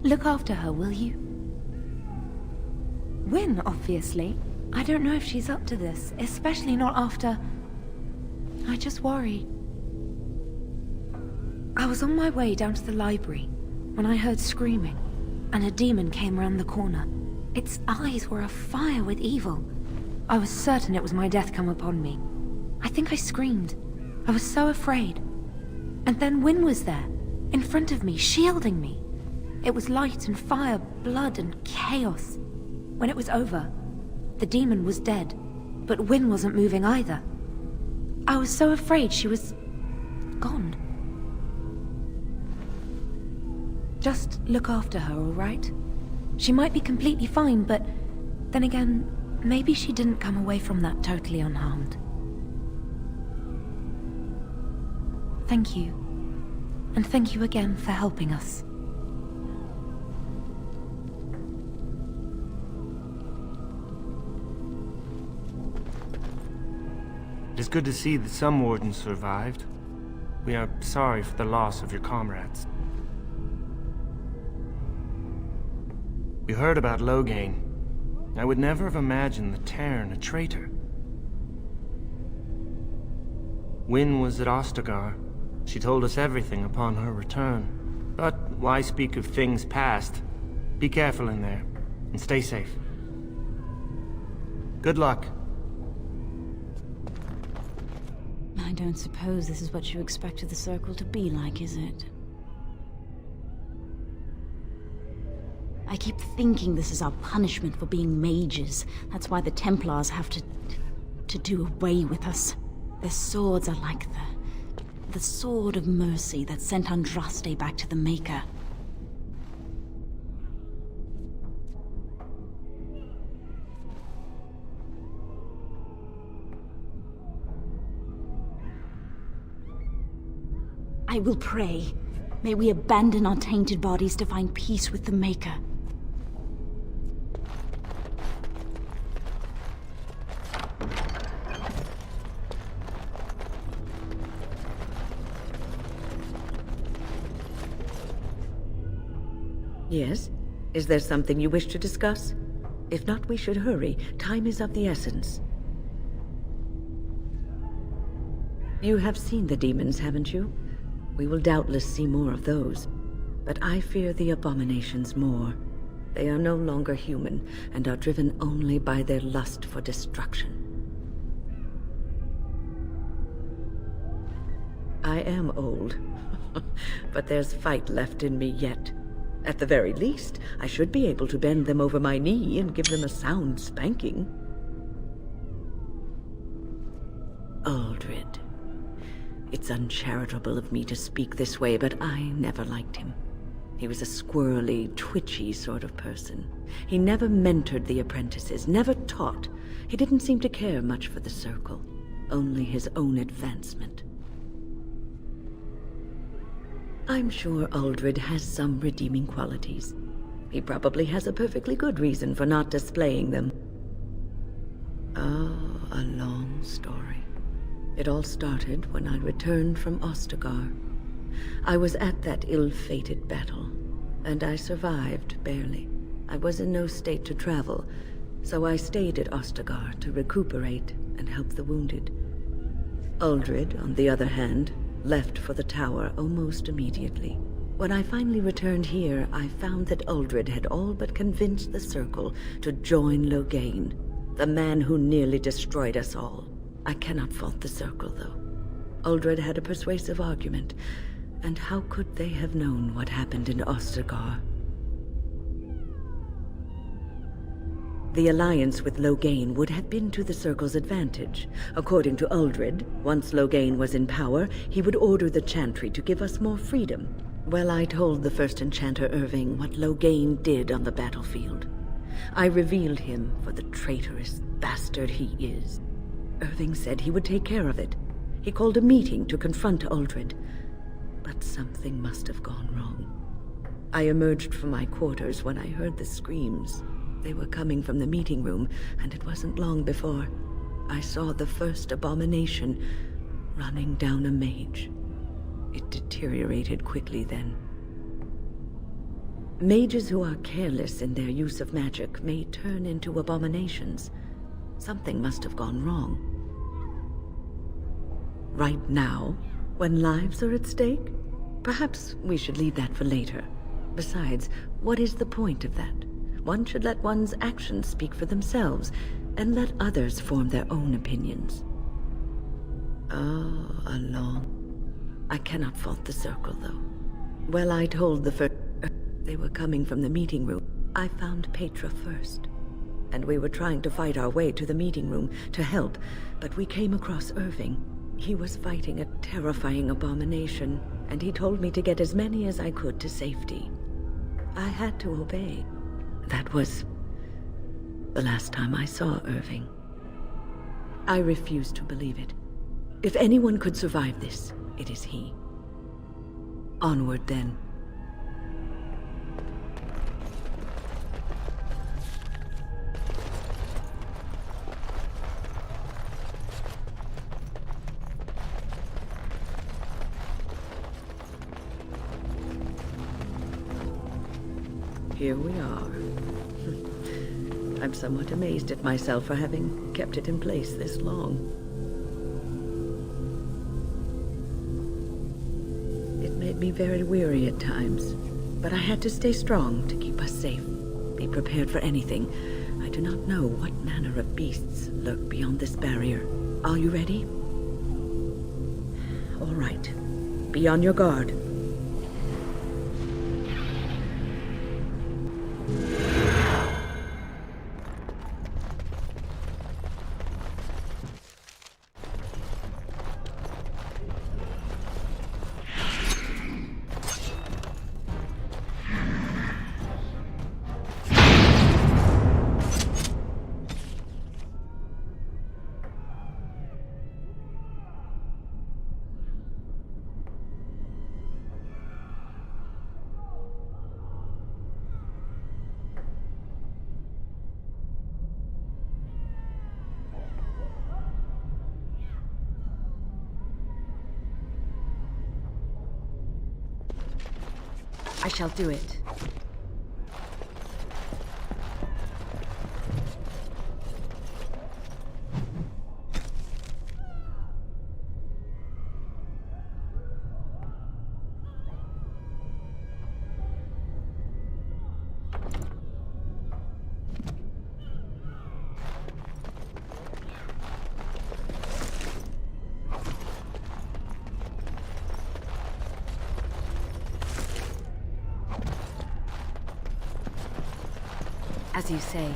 look after her, will you? Win, obviously. I don't know if she's up to this, especially not after... I just worry. I was on my way down to the library when I heard screaming, and a demon came around the corner. Its eyes were afire with evil. I was certain it was my death come upon me. I think I screamed. I was so afraid. And then Win was there, in front of me, shielding me. It was light and fire, blood and chaos. When it was over, the demon was dead, but Win wasn't moving either. I was so afraid she was... gone. Just look after her, all right? She might be completely fine, but then again, maybe she didn't come away from that totally unharmed. Thank you. And thank you again for helping us. It is good to see that some wardens survived. We are sorry for the loss of your comrades. We heard about Loghain. I would never have imagined the Terran a traitor. Wynne was at Ostagar. She told us everything upon her return. But why speak of things past? Be careful in there, and stay safe. Good luck. I don't suppose this is what you expected the Circle to be like, is it? I keep thinking this is our punishment for being mages. That's why the Templars have to do away with us. Their swords are like the sword of mercy that sent Andraste back to the Maker. I will pray. May we abandon our tainted bodies to find peace with the Maker. Yes? Is there something you wish to discuss? If not, we should hurry. Time is of the essence. You have seen the demons, haven't you? We will doubtless see more of those. But I fear the abominations more. They are no longer human, and are driven only by their lust for destruction. I am old, but there's fight left in me yet. At the very least, I should be able to bend them over my knee and give them a sound spanking. Uldred. It's uncharitable of me to speak this way, but I never liked him. He was a squirrely, twitchy sort of person. He never mentored the apprentices, never taught. He didn't seem to care much for the Circle, only his own advancement. I'm sure Uldred has some redeeming qualities. He probably has a perfectly good reason for not displaying them. Oh, a long story. It all started when I returned from Ostagar. I was at that ill-fated battle, and I survived, barely. I was in no state to travel, so I stayed at Ostagar to recuperate and help the wounded. Uldred, on the other hand, left for the tower almost immediately. When I finally returned here, I found that Uldred had all but convinced the Circle to join Loghain, the man who nearly destroyed us all. I cannot fault the Circle, though. Uldred had a persuasive argument, and how could they have known what happened in Ostagar? The alliance with Loghain would have been to the Circle's advantage. According to Uldred, once Loghain was in power, he would order the Chantry to give us more freedom. Well, I told the first Enchanter Irving what Loghain did on the battlefield. I revealed him for the traitorous bastard he is. Irving said he would take care of it. He called a meeting to confront Uldred. But something must have gone wrong. I emerged from my quarters when I heard the screams. They were coming from the meeting room, and it wasn't long before I saw the first abomination running down a mage. It deteriorated quickly then. Mages who are careless in their use of magic may turn into abominations. Something must have gone wrong. Right now, when lives are at stake? Perhaps we should leave that for later. Besides, what is the point of that? One should let one's actions speak for themselves, and let others form their own opinions. Ah, alone. I cannot fault the circle, though. Well, I told the first... They were coming from the meeting room. I found Petra first. And we were trying to fight our way to the meeting room to help, but we came across Irving. He was fighting a terrifying abomination, and he told me to get as many as I could to safety. I had to obey. That was the last time I saw Irving. I refuse to believe it. If anyone could survive this, it is he. Onward, then. Here we are. I'm somewhat amazed at myself for having kept it in place this long. It made me very weary at times, but I had to stay strong to keep us safe. Be prepared for anything. I do not know what manner of beasts lurk beyond this barrier. Are you ready? All right. Be on your guard. I shall do it. As you say.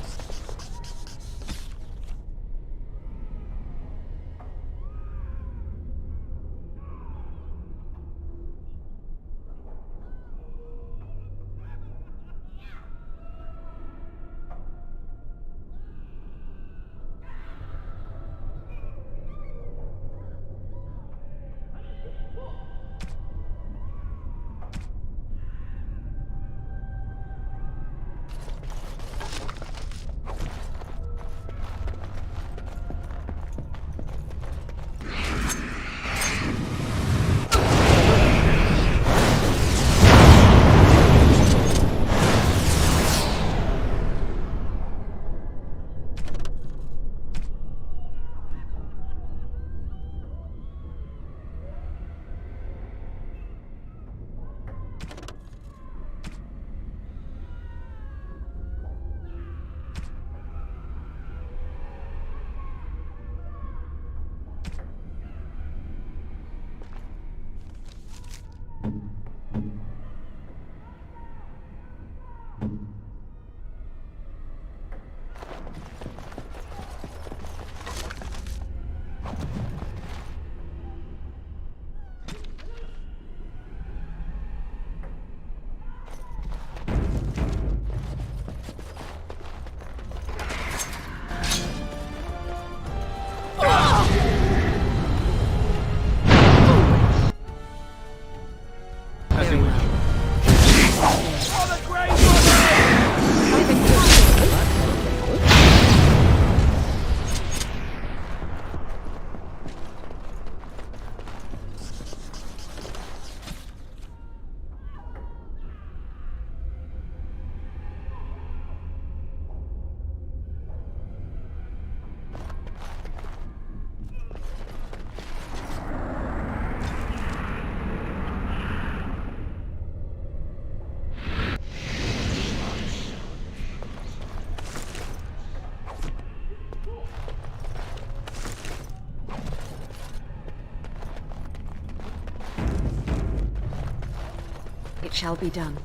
shall be done.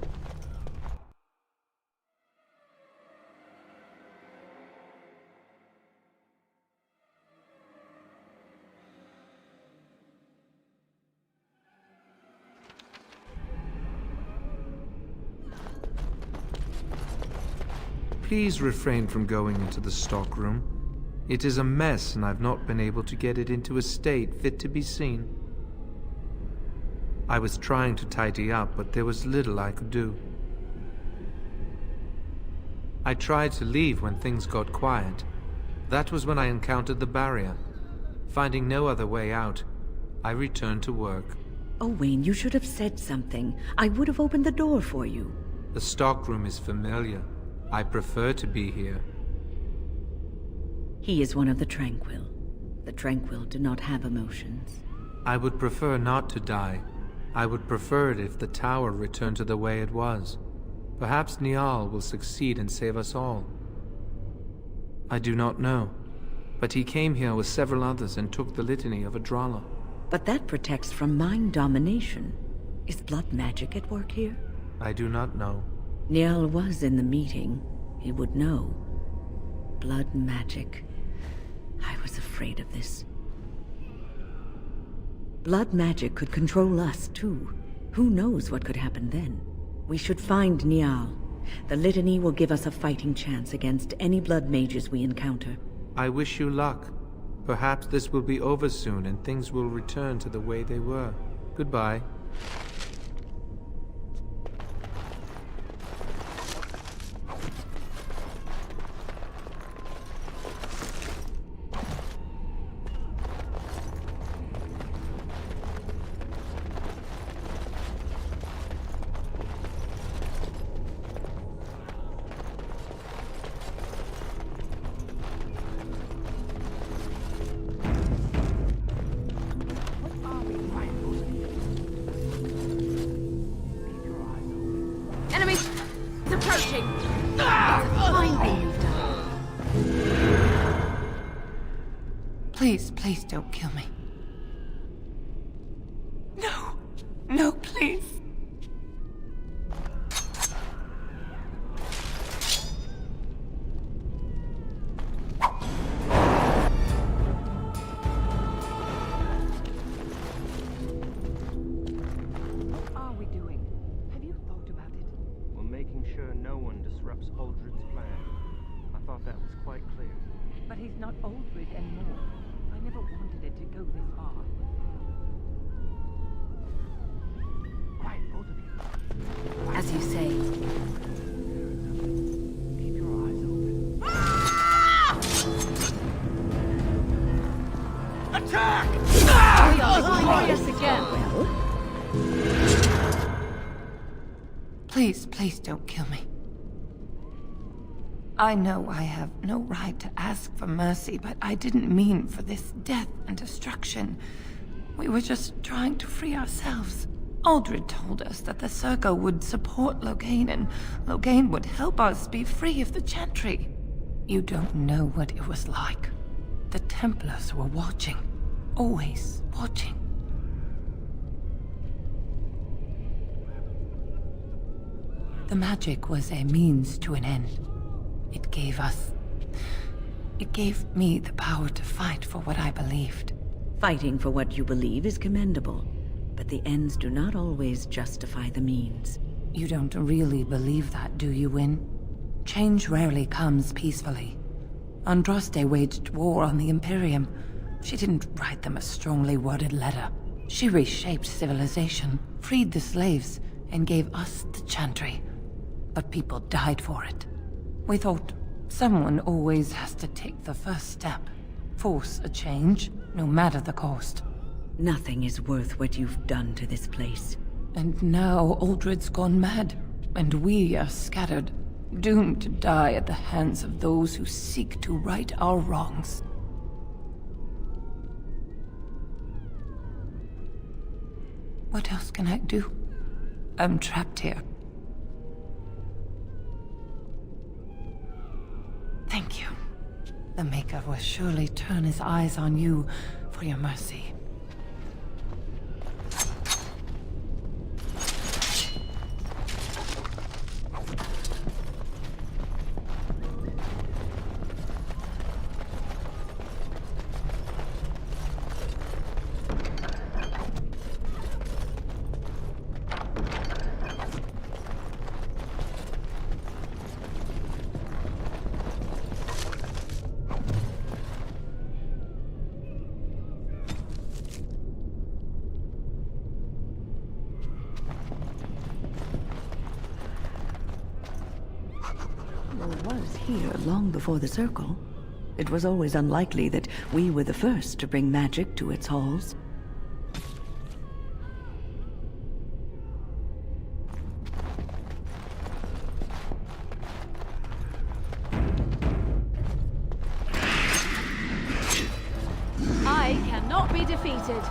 Please refrain from going into the stockroom. It is a mess, and I've not been able to get it into a state fit to be seen. I was trying to tidy up, but there was little I could do. I tried to leave when things got quiet. That was when I encountered the barrier. Finding no other way out, I returned to work. Oh, Wayne, you should have said something. I would have opened the door for you. The stockroom is familiar. I prefer to be here. He is one of the Tranquil. The Tranquil do not have emotions. I would prefer not to die. I would prefer it if the tower returned to the way it was. Perhaps Niall will succeed and save us all. I do not know, but he came here with several others and took the litany of Adralla. But that protects from mind domination. Is blood magic at work here? I do not know. Niall was in the meeting. He would know. Blood magic. I was afraid of this. Blood magic could control us, too. Who knows what could happen then? We should find Niall. The litany will give us a fighting chance against any blood mages we encounter. I wish you luck. Perhaps this will be over soon and things will return to the way they were. Goodbye. Enemy! It's approaching! It's a fine thing you've done. Please, please don't kill me. No. No, please. What are we doing? Have you thought about it? We're making sure no one disrupts Aldred's plan. I thought that was quite clear. But he's not Aldred anymore. I never wanted it to go this far. Quiet, both of you. As you say. Keep your eyes open. Attack! We are glorious again. Please, please don't kill me. I know I have no right to ask for mercy, but I didn't mean for this death and destruction. We were just trying to free ourselves. Aldred told us that the Circle would support Loghain, and Loghain would help us be free of the Chantry. You don't know what it was like. The Templars were watching. Always watching. The magic was a means to an end. It gave me the power to fight for what I believed. Fighting for what you believe is commendable, but the ends do not always justify the means. You don't really believe that, do you, Wynne? Change rarely comes peacefully. Andraste waged war on the Imperium. She didn't write them a strongly worded letter. She reshaped civilization, freed the slaves, and gave us the Chantry. But people died for it. We thought someone always has to take the first step. Force a change, no matter the cost. Nothing is worth what you've done to this place. And now Aldred's gone mad, and we are scattered, doomed to die at the hands of those who seek to right our wrongs. What else can I do? I'm trapped here. Thank you. The Maker will surely turn his eyes on you for your mercy. here long before the Circle. It was always unlikely that we were the first to bring magic to its halls. I cannot be defeated.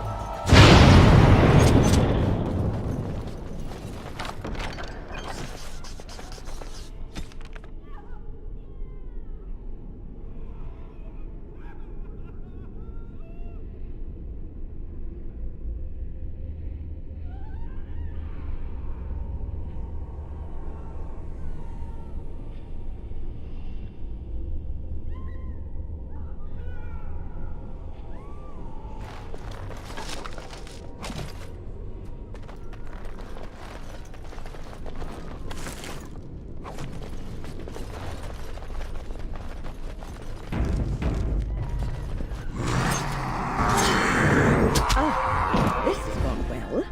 This has gone well.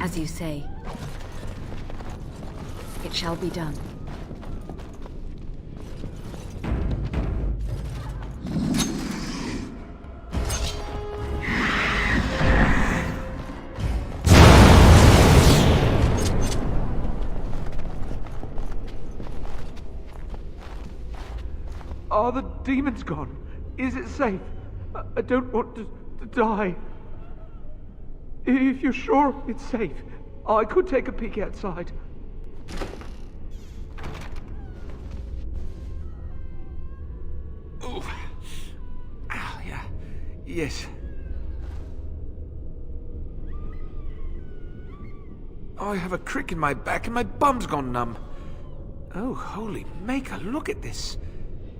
As you say, it shall be done. Are the demons gone? Is it safe? I don't want to die. If you're sure it's safe, I could take a peek outside. Oh. Ah, yeah. Yes. I have a crick in my back and my bum's gone numb. Oh, holy maker, look at this.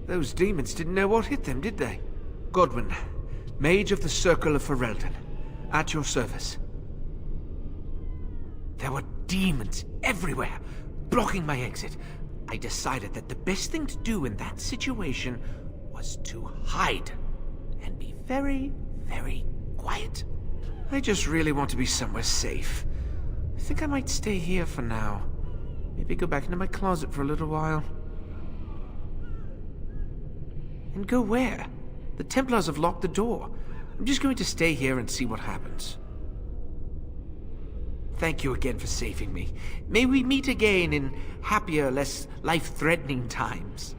Those demons didn't know what hit them, did they? Godwin, Mage of the Circle of Ferelden, at your service. There were demons everywhere, blocking my exit. I decided that the best thing to do in that situation was to hide and be very, very quiet. I just really want to be somewhere safe. I think I might stay here for now. Maybe go back into my closet for a little while. And go where? The Templars have locked the door. I'm just going to stay here and see what happens. Thank you again for saving me. May we meet again in happier, less life-threatening times.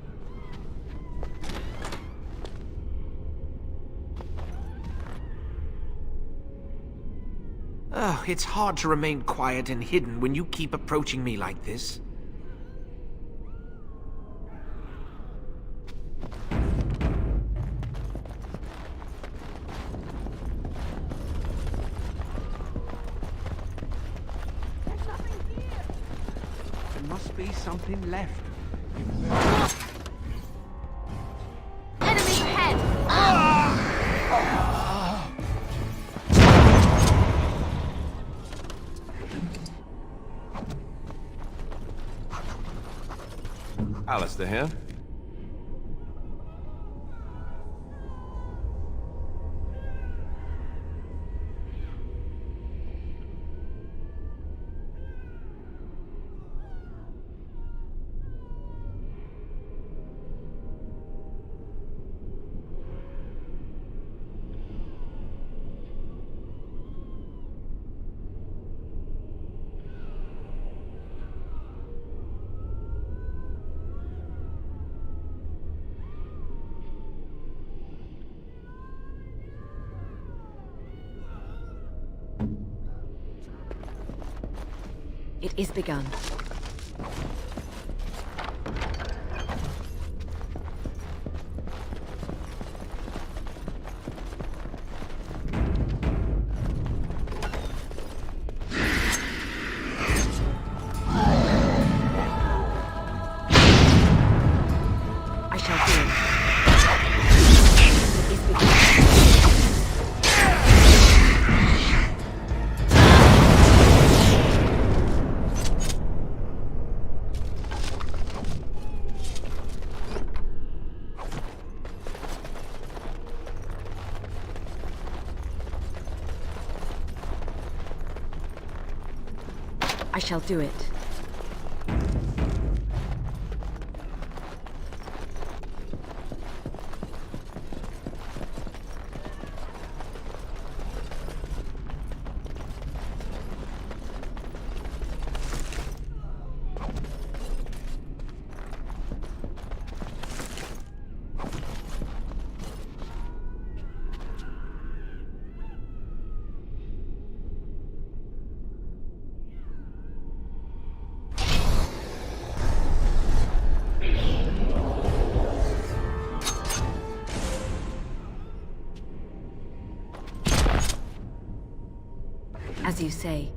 Oh, it's hard to remain quiet and hidden when you keep approaching me like this. There must be something left. Enemies ahead! Alistair here. It is begun. I shall do it. It is begun. I shall do it. As you say.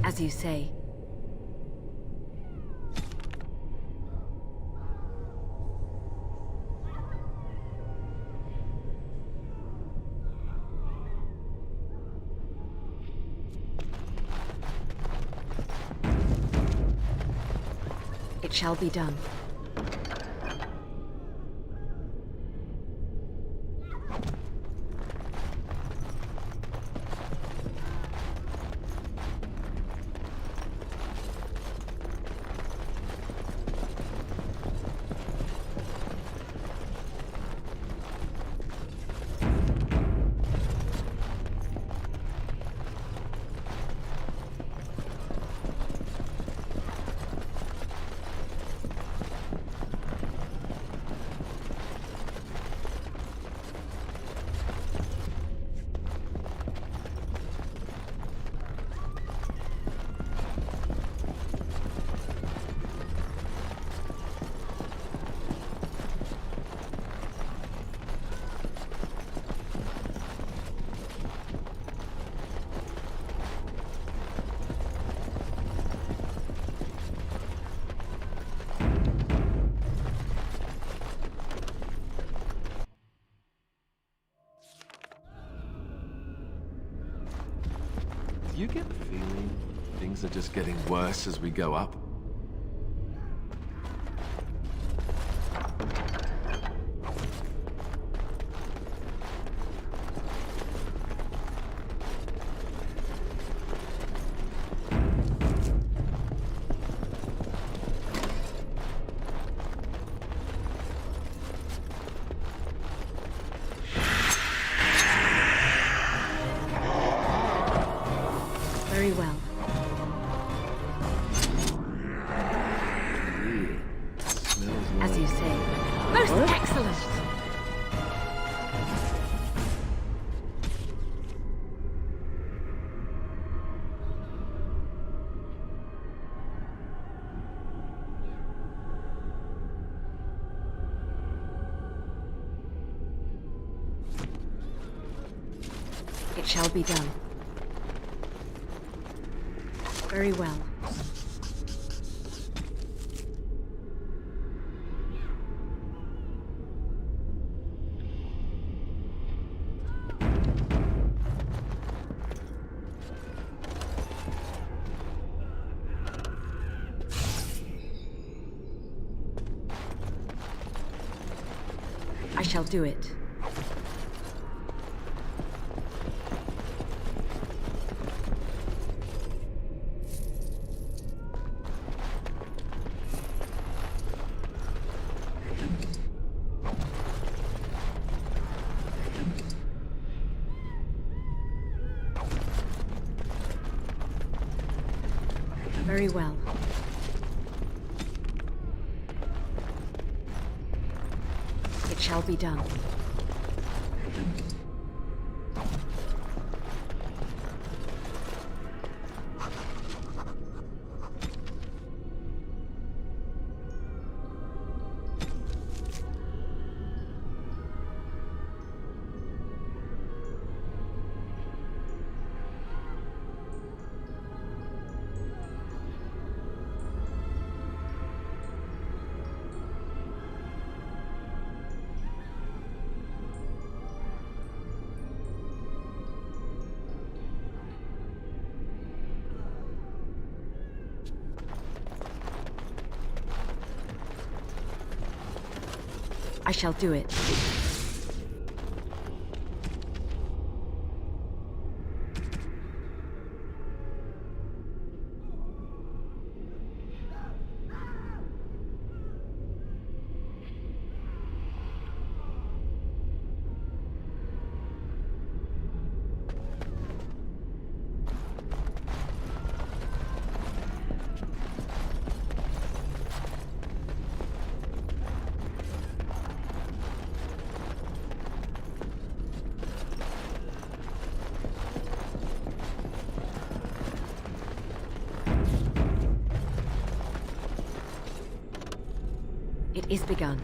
As you say. It shall be done. Do you get the feeling things are just getting worse as we go up? Very well. As you say. Most excellent! It shall be done. Very well. I shall do it. Very well. It shall be done. I shall do it. It is begun.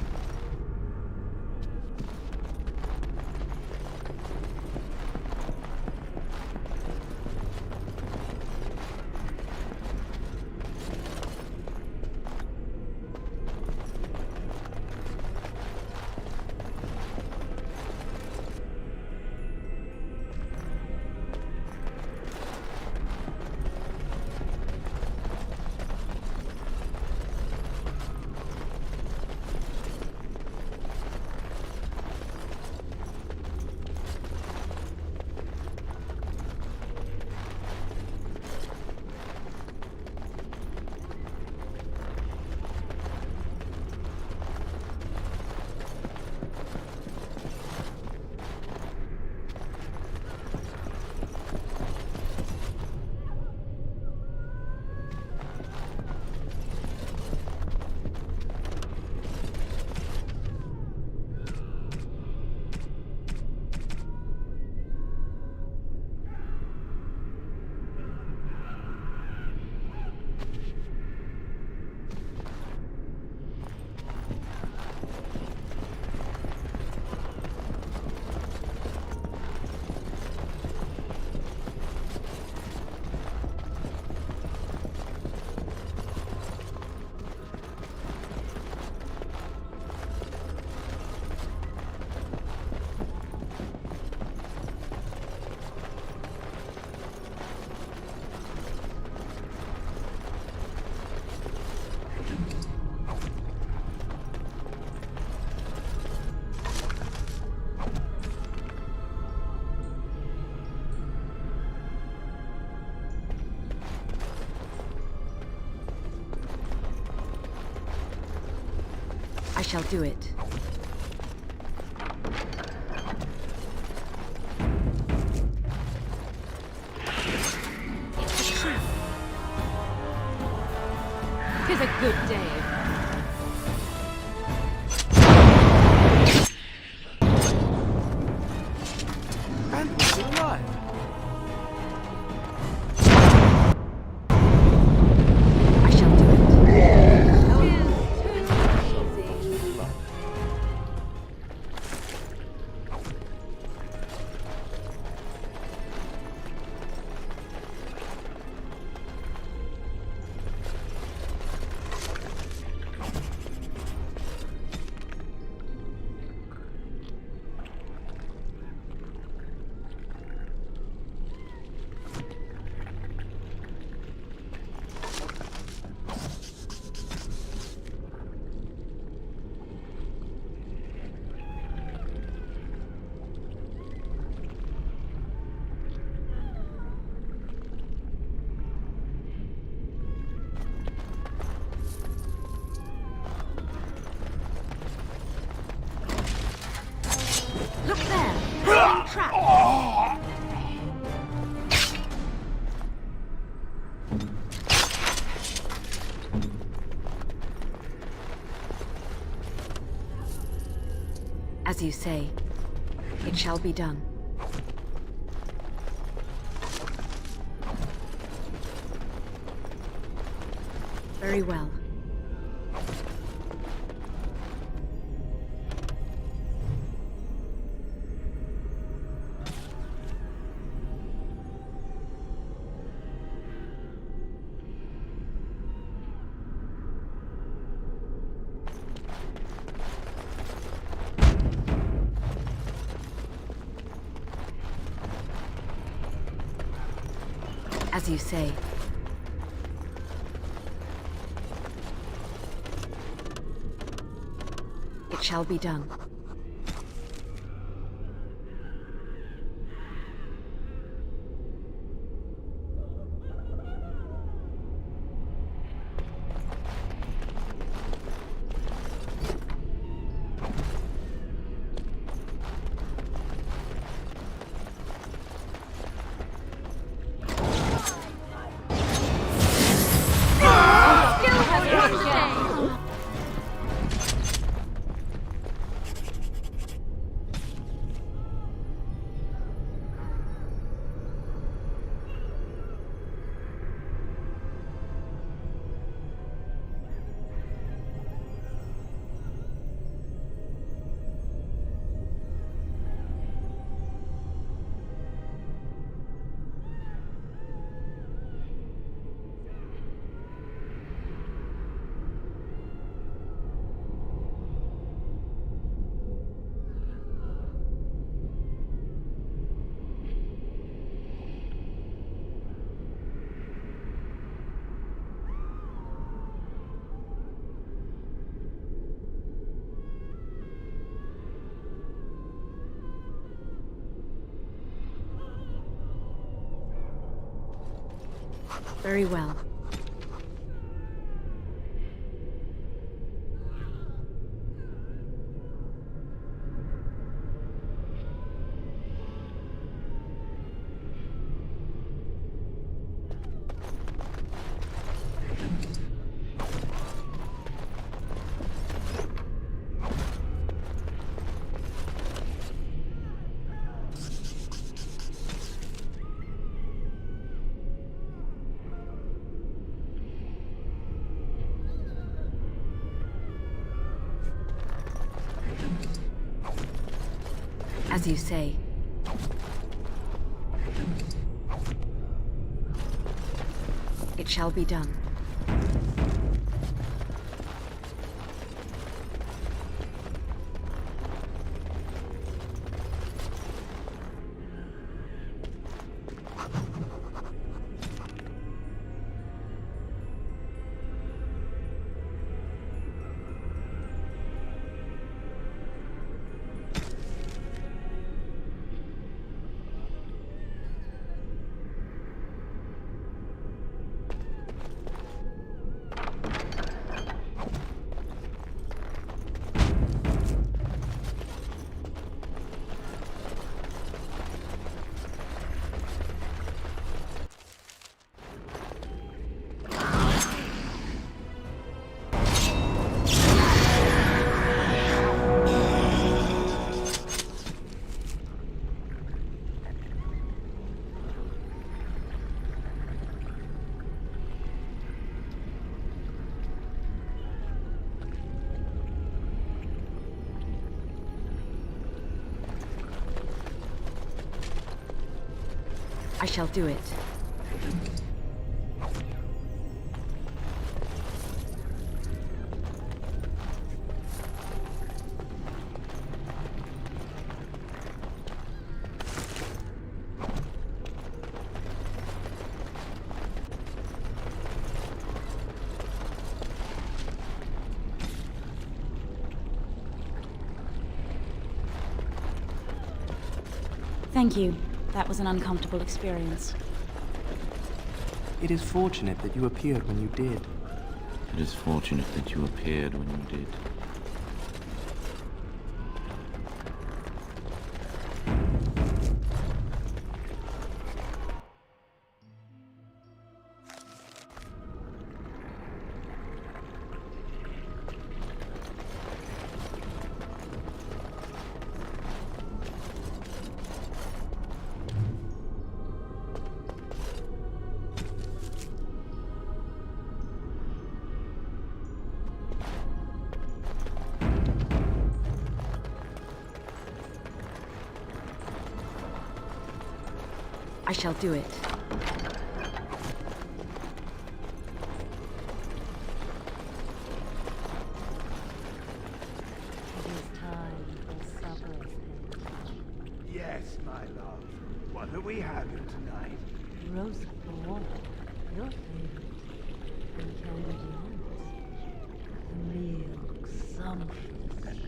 I shall do it. It's a trap. 'Tis a good day. And we're still alive. I shall do it. Look there! Trap! As you say, it shall be done. Very well. As you say. It shall be done. Very well. As you say. It shall be done. I shall do it. Thank you. That was an uncomfortable experience. It is fortunate that you appeared when you did. It is fortunate that you appeared when you did. I shall do it. Yes, my love. What are we having tonight? Roast pork, your favorite. And candied yams. The meal looks sumptuous.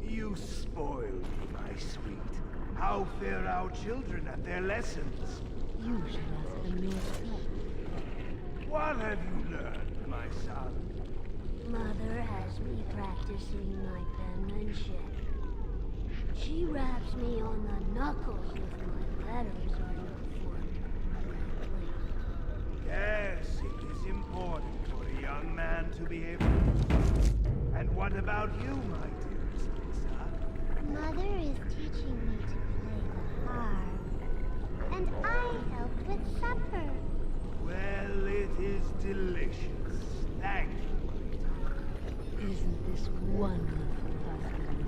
You spoil me, my sweet. How fare our children at their lessons? You should ask them yourself. What have you learned, my son? Mother has me practicing my penmanship. She raps me on the knuckles if my letters are not formed correctly. Yes, it is important for a young man to be able... And what about you, my dearest Lisa? Mother is teaching me to play the harp. And I help with supper. Well, it is delicious. Thank you. Isn't this wonderful, husband?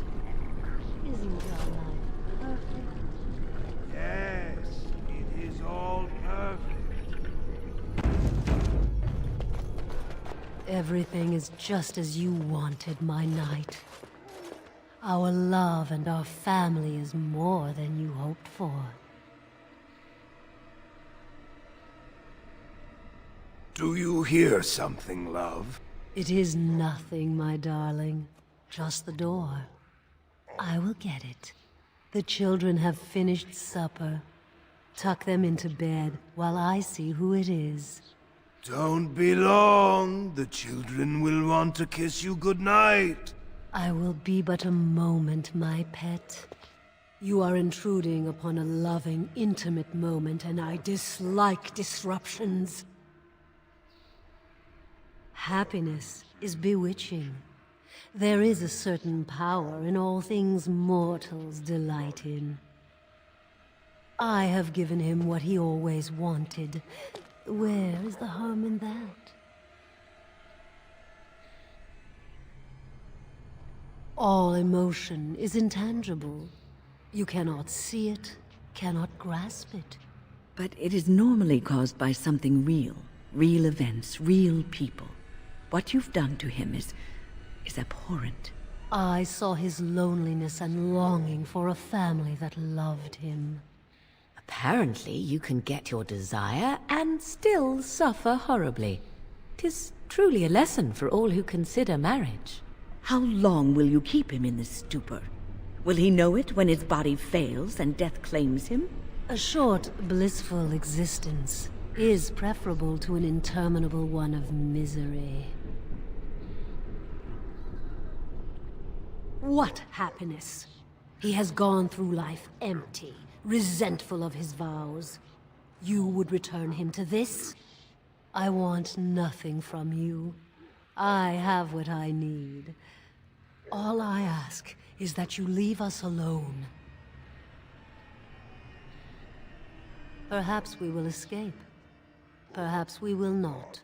Isn't your life perfect? Yes, it is all perfect. Everything is just as you wanted, my knight. Our love and our family is more than you hoped for. Do you hear something, love? It is nothing, my darling. Just the door. I will get it. The children have finished supper. Tuck them into bed while I see who it is. Don't be long. The children will want to kiss you goodnight. I will be but a moment, my pet. You are intruding upon a loving, intimate moment, and I dislike disruptions. Happiness is bewitching. There is a certain power in all things mortals delight in. I have given him what he always wanted. Where is the harm in that? All emotion is intangible. You cannot see it, cannot grasp it. But it is normally caused by something real. Real events, real people. What you've done to him is abhorrent. I saw his loneliness and longing for a family that loved him. Apparently you can get your desire and still suffer horribly. 'Tis truly a lesson for all who consider marriage. How long will you keep him in this stupor? Will he know it when his body fails and death claims him? A short, blissful existence is preferable to an interminable one of misery. What happiness! He has gone through life empty, resentful of his vows. You would return him to this? I want nothing from you. I have what I need. All I ask is that you leave us alone. Perhaps we will escape. Perhaps we will not.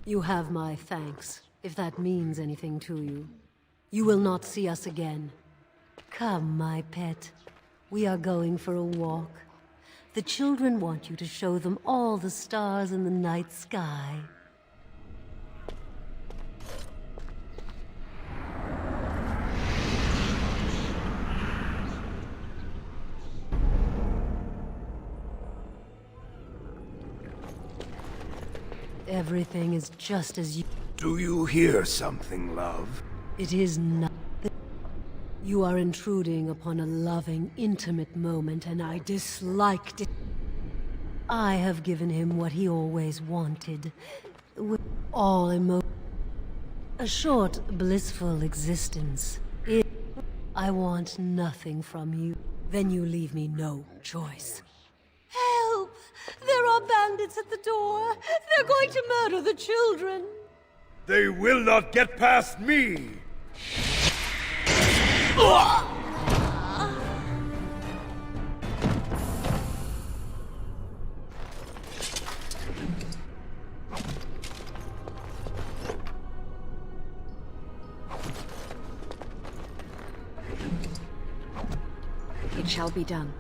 You have my thanks, if that means anything to you. You will not see us again. Come, my pet. We are going for a walk. The children want you to show them all the stars in the night sky. Everything is just as you... Do you hear something, love? It is not... You are intruding upon a loving, intimate moment, and I disliked it. I have given him what he always wanted. With all emotion. A short, blissful existence. I want nothing from you. Then you leave me no choice. Help! There are bandits at the door! They're going to murder the children! They will not get past me! It shall be done.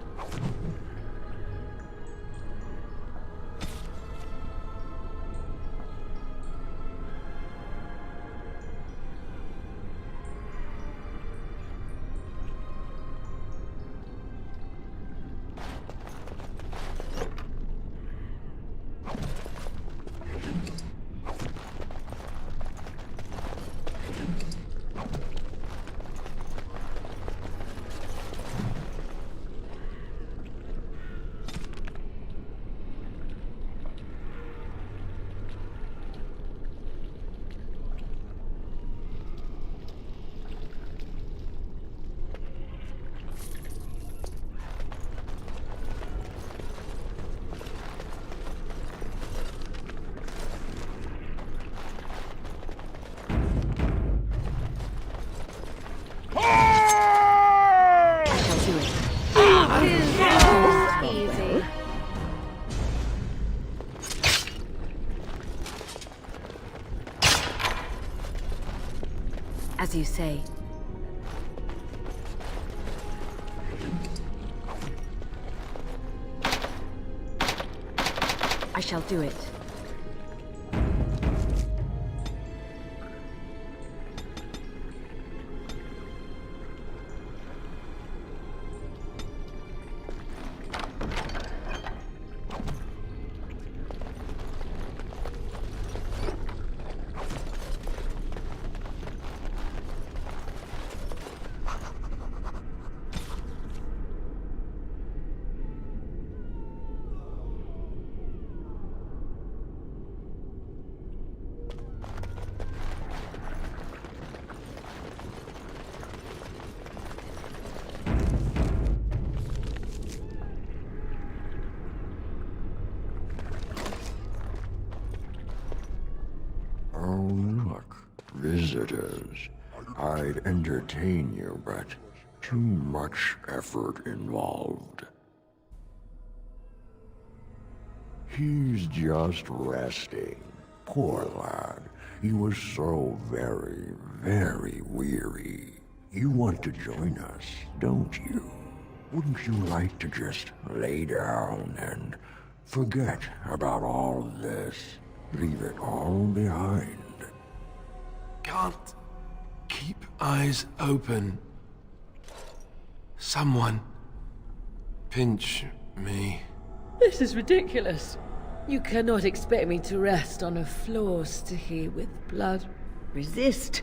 As you say. I shall do it. Visitors. I'd entertain you, but too much effort involved. He's just resting. Poor lad. He was so very, very weary. You want to join us, don't you? Wouldn't you like to just lay down and forget about all this? Leave it all behind. Can't keep eyes open. Someone pinch me. This is ridiculous. You cannot expect me to rest on a floor sticky with blood. Resist.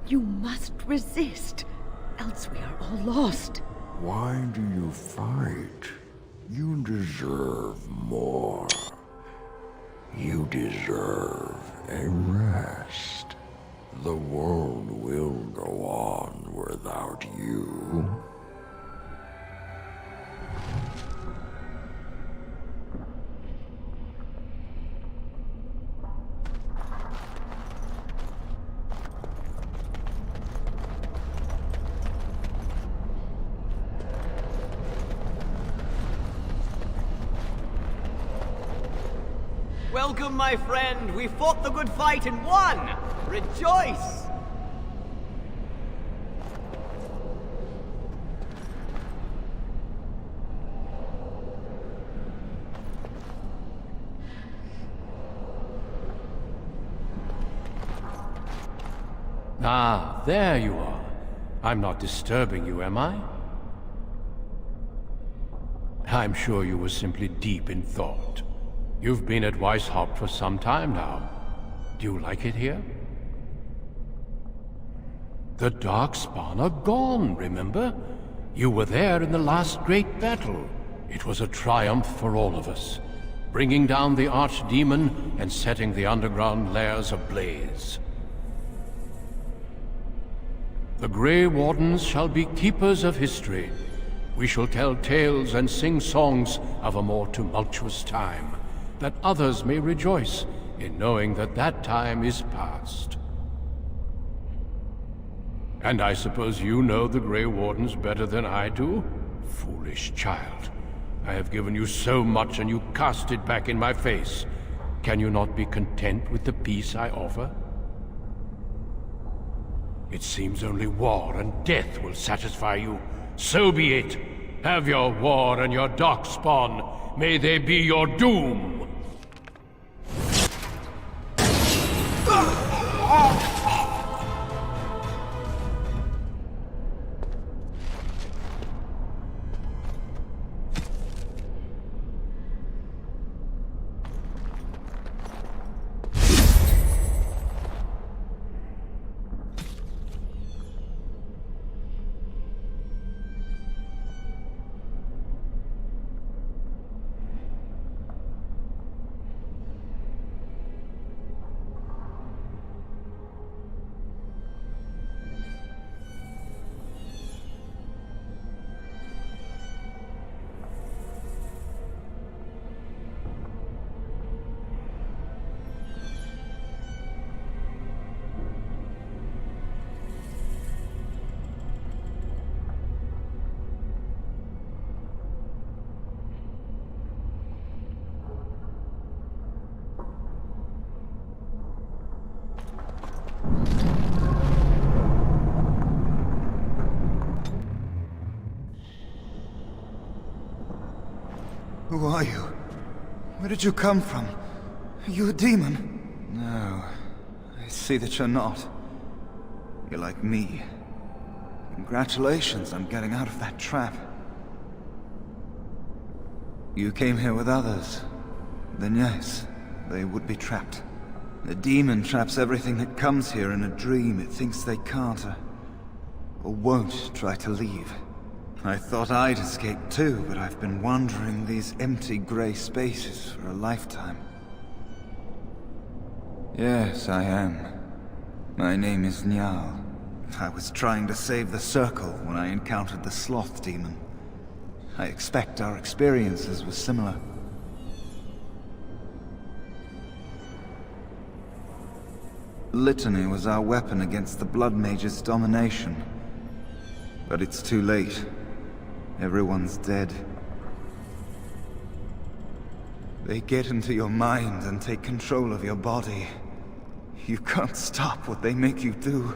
You must resist. Else we are all lost. Why do you fight? You deserve more. You deserve a rest. The world will go on without you. Welcome, my friend. We fought the good fight and won. Rejoice! Ah, there you are. I'm not disturbing you, am I? I'm sure you were simply deep in thought. You've been at Weishaupt for some time now. Do you like it here? The Darkspawn are gone, remember? You were there in the last great battle. It was a triumph for all of us, bringing down the Archdemon and setting the underground lairs ablaze. The Grey Wardens shall be keepers of history. We shall tell tales and sing songs of a more tumultuous time, that others may rejoice in knowing that that time is past. And I suppose you know the Grey Wardens better than I do? Foolish child. I have given you so much and you cast it back in my face. Can you not be content with the peace I offer? It seems only war and death will satisfy you. So be it. Have your war and your darkspawn. May they be your doom. Who are you? Where did you come from? Are you a demon? No, I see that you're not. You're like me. Congratulations on getting out of that trap. You came here with others. Then yes, they would be trapped. The demon traps everything that comes here in a dream it thinks they can't or won't try to leave. I thought I'd escape too, but I've been wandering these empty grey spaces for a lifetime. Yes, I am. My name is Njal. I was trying to save the Circle when I encountered the Sloth Demon. I expect our experiences were similar. Litany was our weapon against the Blood Mage's domination. But it's too late. Everyone's dead. They get into your mind and take control of your body. You can't stop what they make you do.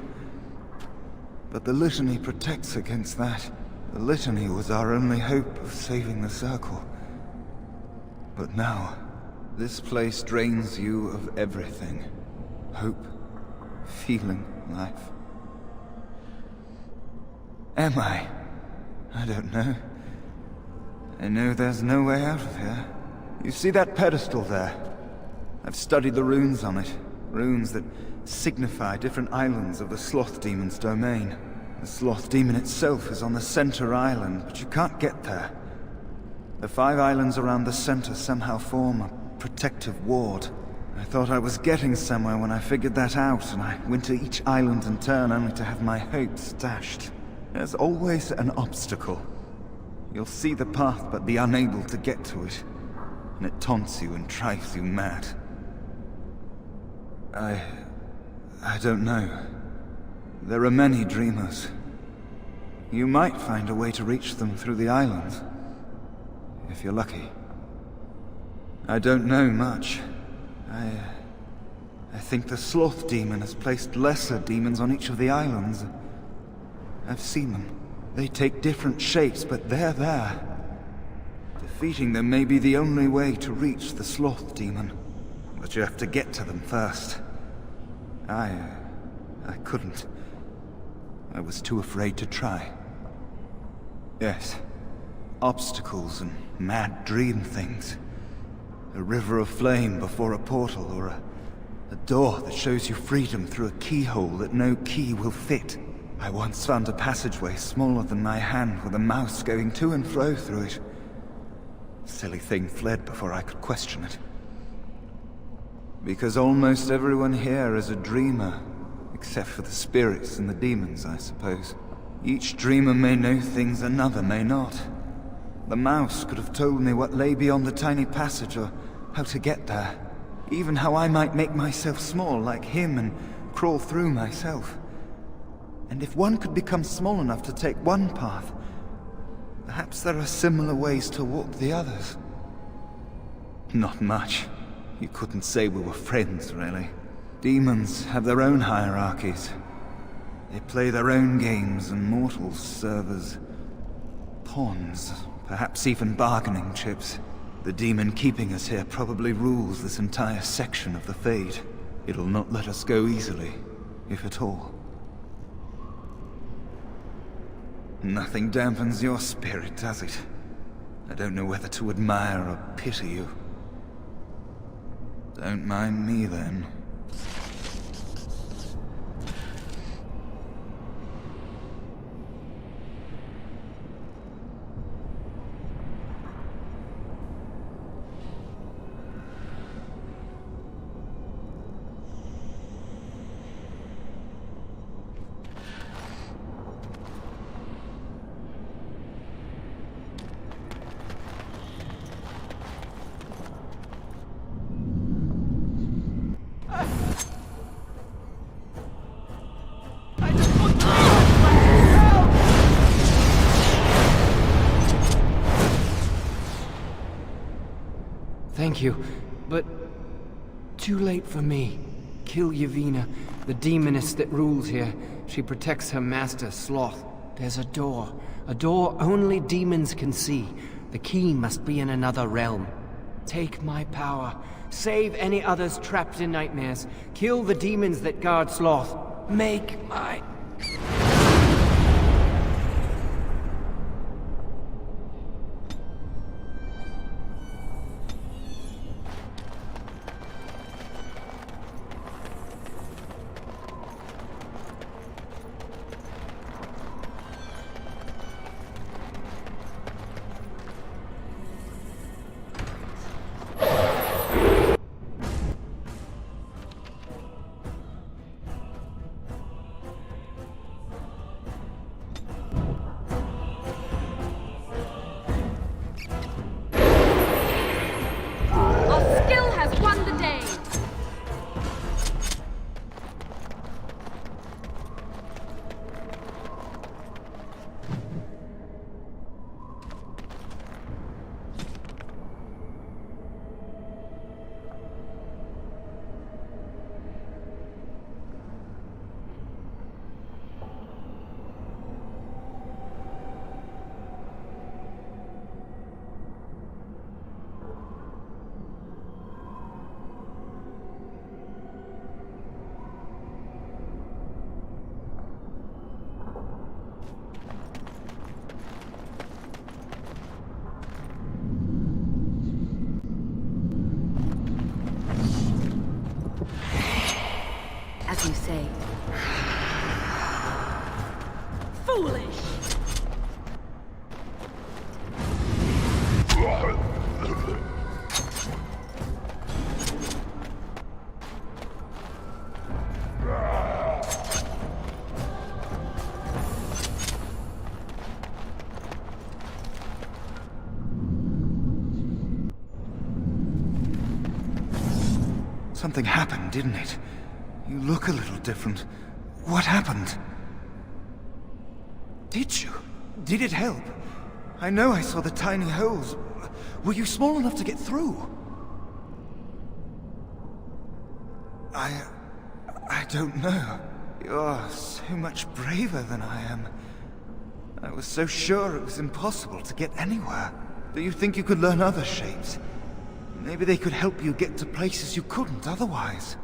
But the Litany protects against that. The Litany was our only hope of saving the Circle. But now, this place drains you of everything. Hope, feeling, life. Am I? I don't know. I know there's no way out of here. You see that pedestal there? I've studied the runes on it. Runes that signify different islands of the Sloth Demon's domain. The Sloth Demon itself is on the center island, but you can't get there. The 5 islands around the center somehow form a protective ward. I thought I was getting somewhere when I figured that out, and I went to each island in turn only to have my hopes dashed. There's always an obstacle. You'll see the path but be unable to get to it, and it taunts you and drives you mad. I don't know. There are many dreamers. You might find a way to reach them through the islands, if you're lucky. I don't know much. I think the Sloth Demon has placed lesser demons on each of the islands. I've seen them. They take different shapes, but they're there. Defeating them may be the only way to reach the Sloth Demon. But you have to get to them first. I couldn't. I was too afraid to try. Yes. Obstacles and mad dream things. A river of flame before a portal, or a door that shows you freedom through a keyhole that no key will fit. I once found a passageway smaller than my hand with a mouse going to and fro through it. Silly thing fled before I could question it. Because almost everyone here is a dreamer, except for the spirits and the demons, I suppose. Each dreamer may know things another may not. The mouse could have told me what lay beyond the tiny passage, or how to get there. Even how I might make myself small like him and crawl through myself. And if one could become small enough to take one path, perhaps there are similar ways to walk the others. Not much. You couldn't say we were friends, really. Demons have their own hierarchies. They play their own games, and mortals serve as Pawns, perhaps even bargaining chips. The demon keeping us here probably rules this entire section of the Fade. It'll not let us go easily, if at all. Nothing dampens your spirit, does it? I don't know whether to admire or pity you. Don't mind me, then. Thank you, but too late for me. Kill Yevina, the demoness that rules here. She protects her master, Sloth. There's a door only demons can see. The key must be in another realm. Take my power. Save any others trapped in nightmares. Kill the demons that guard Sloth. Make my... As you say. Foolish! Something happened, didn't it? You look a little different. What happened? Did you? Did it help? I know I saw the tiny holes. Were you small enough to get through? I don't know. You're so much braver than I am. I was so sure it was impossible to get anywhere. Do you think you could learn other shapes? Maybe they could help you get to places you couldn't otherwise.